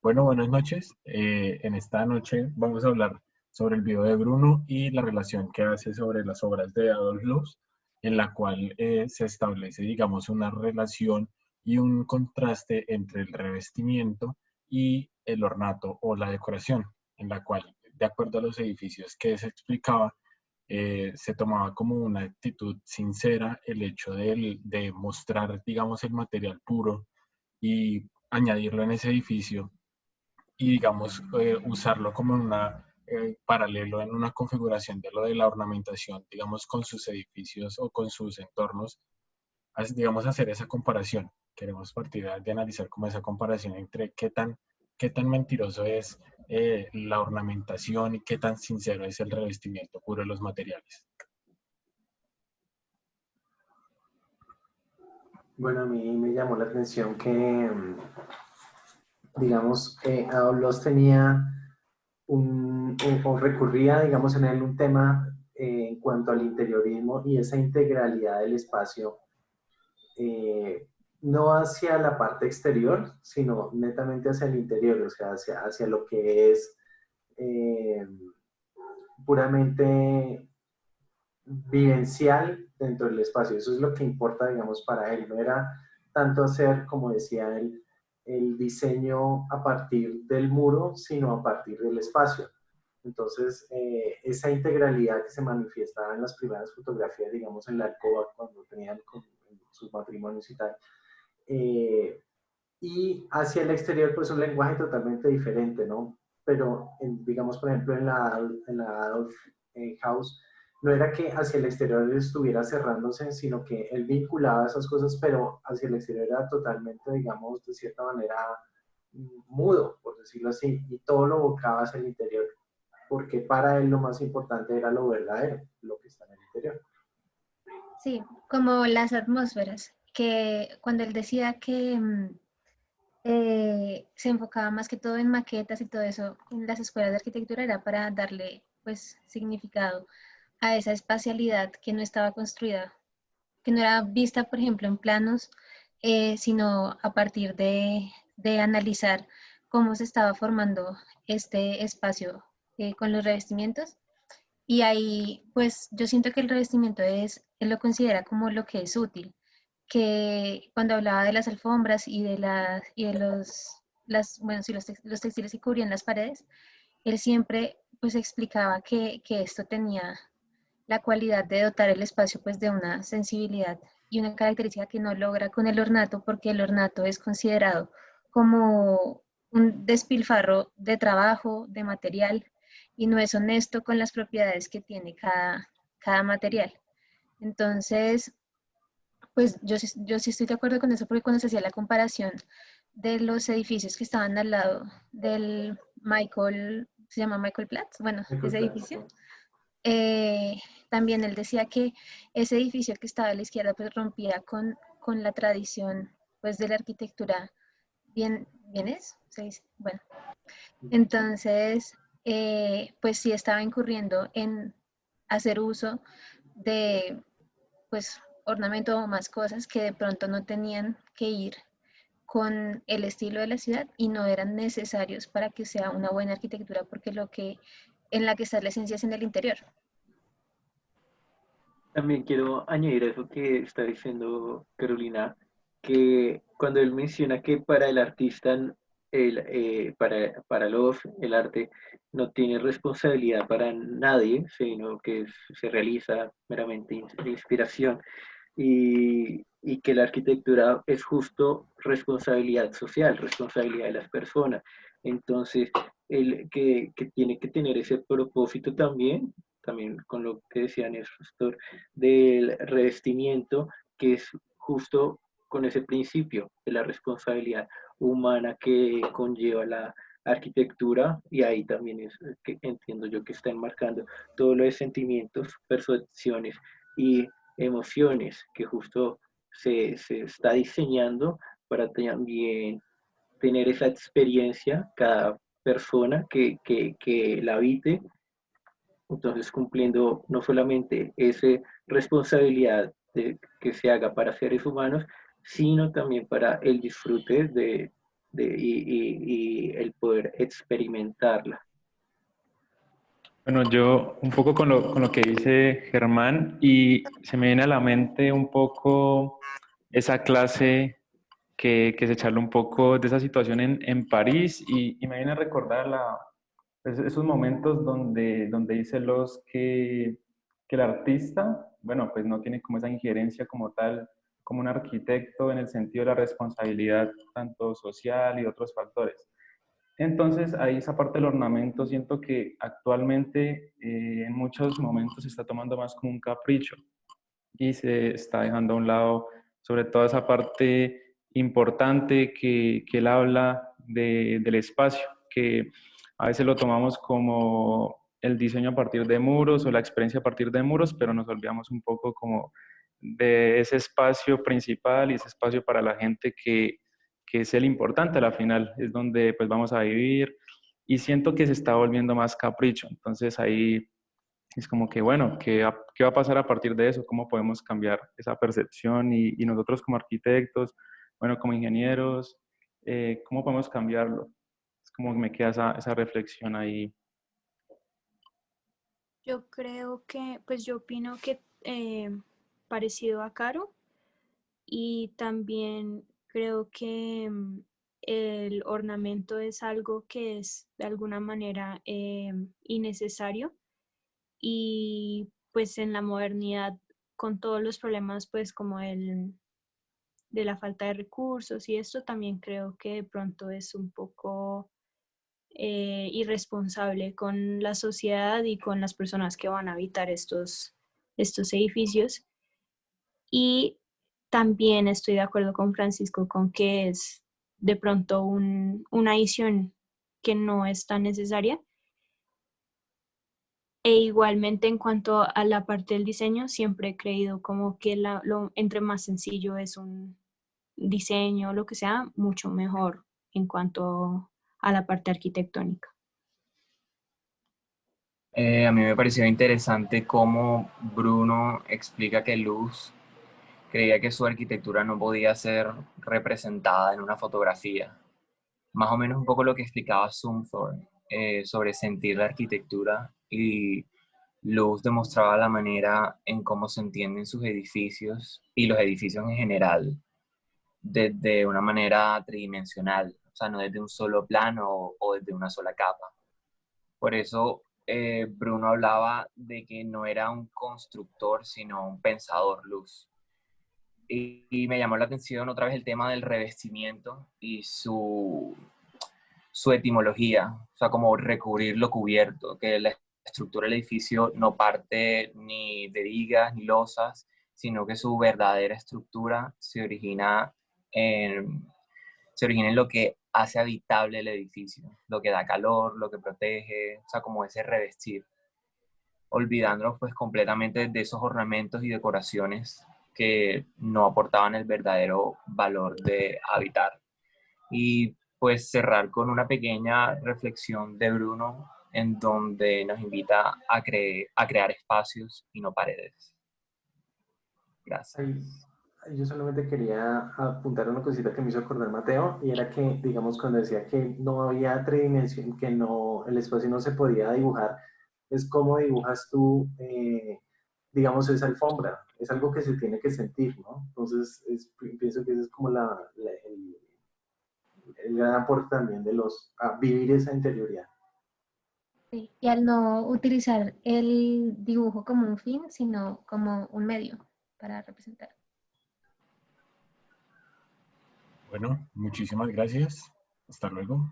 Bueno, buenas noches. En esta noche vamos a hablar sobre el video de Bruno y la relación que hace sobre las obras de Adolf Loos, en la cual se establece, digamos, una relación y un contraste entre el revestimiento y el ornato o la decoración, en la cual, de acuerdo a los edificios que se explicaba, se tomaba como una actitud sincera el hecho de mostrar, digamos, el material puro y añadirlo en ese edificio y, digamos, usarlo como en una paralelo en una configuración de lo de la ornamentación, digamos, con sus edificios o con sus entornos, digamos, hacer esa comparación. Queremos partir de analizar como esa comparación entre qué tan mentiroso es la ornamentación y qué tan sincero es el revestimiento puro de los materiales. Bueno, a mí me llamó la atención que, digamos, Aolos tenía o recurría, digamos, en él un tema en cuanto al interiorismo y esa integralidad del espacio, no hacia la parte exterior, sino netamente hacia el interior, o sea, hacia lo que es eh, puramente vivencial dentro del espacio. Eso es lo que importa, digamos, para él. No era tanto hacer, como decía él, el diseño a partir del muro, sino a partir del espacio. Entonces, esa integralidad que se manifestaba en las primeras fotografías, digamos, en la alcoba, cuando tenían sus matrimonios y tal, y hacia el exterior, pues un lenguaje totalmente diferente, ¿no? Pero, digamos, por ejemplo, en la Adolf House, no era que hacia el exterior él estuviera cerrándose, sino que él vinculaba esas cosas, pero hacia el exterior era totalmente, digamos, de cierta manera mudo, por decirlo así, y todo lo evocaba hacia el interior, porque para él lo más importante era lo verdadero, lo que está en el interior. Sí, como las atmósferas, que cuando él decía que se enfocaba más que todo en maquetas y todo eso en las escuelas de arquitectura era para darle pues significado a esa espacialidad que no estaba construida, que no era vista por ejemplo en planos, sino a partir de analizar cómo se estaba formando este espacio con los revestimientos. Y ahí, pues yo siento que el revestimiento él lo considera como lo que es útil, que cuando hablaba de las alfombras y de bueno, sí, los textiles que cubrían las paredes, él siempre pues explicaba que esto tenía la cualidad de dotar el espacio pues de una sensibilidad y una característica que no logra con el ornato, porque el ornato es considerado como un despilfarro de trabajo, de material, y no es honesto con las propiedades que tiene cada material. Entonces, pues yo sí estoy de acuerdo con eso, porque cuando se hacía la comparación de los edificios que estaban al lado del se llama Michael Platz, bueno, Michael ese Platz, edificio, eh, también él decía que ese edificio que estaba a la izquierda pues rompía con la tradición pues de la arquitectura vienes, se dice, bueno, entonces pues sí estaba incurriendo en hacer uso de pues ornamento o más cosas que de pronto no tenían que ir con el estilo de la ciudad y no eran necesarios para que sea una buena arquitectura, porque lo que en la que está la esencia es en el interior. También quiero añadir eso que está diciendo Carolina, que cuando él menciona que para el artista, para los, el arte no tiene responsabilidad para nadie, sino que se realiza meramente de inspiración, y que la arquitectura es justo responsabilidad social, responsabilidad de las personas. Entonces, que tiene que tener ese propósito también con lo que decía Néstor, del revestimiento, que es justo con ese principio de la responsabilidad humana que conlleva la arquitectura, y ahí también es que entiendo yo que está enmarcando todo lo de sentimientos, percepciones y emociones que justo se está diseñando para también tener esa experiencia cada persona que la habite, entonces cumpliendo no solamente esa responsabilidad de que se haga para seres humanos, sino también para el disfrute y el poder experimentarla. Bueno, yo un poco con lo que dice Germán y se me viene a la mente un poco esa clase que se charla un poco de esa situación en París y me viene a recordar esos momentos donde dice los que el artista, bueno, pues no tiene como esa injerencia como tal, como un arquitecto en el sentido de la responsabilidad tanto social y otros factores. Entonces, ahí esa parte del ornamento siento que actualmente en muchos momentos se está tomando más como un capricho y se está dejando a un lado sobre todo esa parte importante que él habla del espacio, que a veces lo tomamos como el diseño a partir de muros o la experiencia a partir de muros, pero nos olvidamos un poco como de ese espacio principal y ese espacio para la gente que es el importante a la final, es donde pues vamos a vivir y siento que se está volviendo más capricho, entonces ahí es como que, bueno, ¿qué va a pasar a partir de eso? ¿Cómo podemos cambiar esa percepción? Y nosotros como arquitectos, bueno, como ingenieros, ¿cómo podemos cambiarlo? Es como que me queda esa reflexión ahí. Yo creo que, pues yo opino que parecido a Caro, y también creo que el ornamento es algo que es de alguna manera innecesario, y pues en la modernidad, con todos los problemas pues como el de la falta de recursos y esto, también creo que de pronto es un poco irresponsable con la sociedad y con las personas que van a habitar estos edificios. Y también estoy de acuerdo con Francisco con que es de pronto una adición que no es tan necesaria. E igualmente en cuanto a la parte del diseño, siempre he creído como que entre más sencillo es un diseño, lo que sea, mucho mejor en cuanto a la parte arquitectónica. A mí me pareció interesante cómo Bruno explica que Luz creía que su arquitectura no podía ser representada en una fotografía. Más o menos un poco lo que explicaba Zumthor sobre sentir la arquitectura, y Luz demostraba la manera en cómo se entienden sus edificios y los edificios en general desde una manera tridimensional, o sea, no desde un solo plano o desde una sola capa. Por eso Bruno hablaba de que no era un constructor, sino un pensador, Luz. Y me llamó la atención otra vez el tema del revestimiento y su etimología, o sea, como recubrir lo cubierto, que la estructura del edificio no parte ni de vigas ni losas, sino que su verdadera estructura se origina en lo que hace habitable el edificio, lo que da calor, lo que protege, o sea, como ese revestir, olvidándonos pues completamente de esos ornamentos y decoraciones que no aportaban el verdadero valor de habitar. Y pues cerrar con una pequeña reflexión de Bruno en donde nos invita a crear espacios y no paredes. Ay, Gracias. yo solamente quería apuntar una cosita que me hizo acordar Mateo, y era que, digamos, cuando decía que no había tridimensión, que no, el espacio no se podía dibujar, es como dibujas tú, digamos, esa alfombra, es algo que se tiene que sentir, ¿no? Entonces, pienso que ese es como el gran aporte también a vivir esa interioridad. Sí, y al no utilizar el dibujo como un fin, sino como un medio para representar. Bueno, muchísimas gracias. Hasta luego.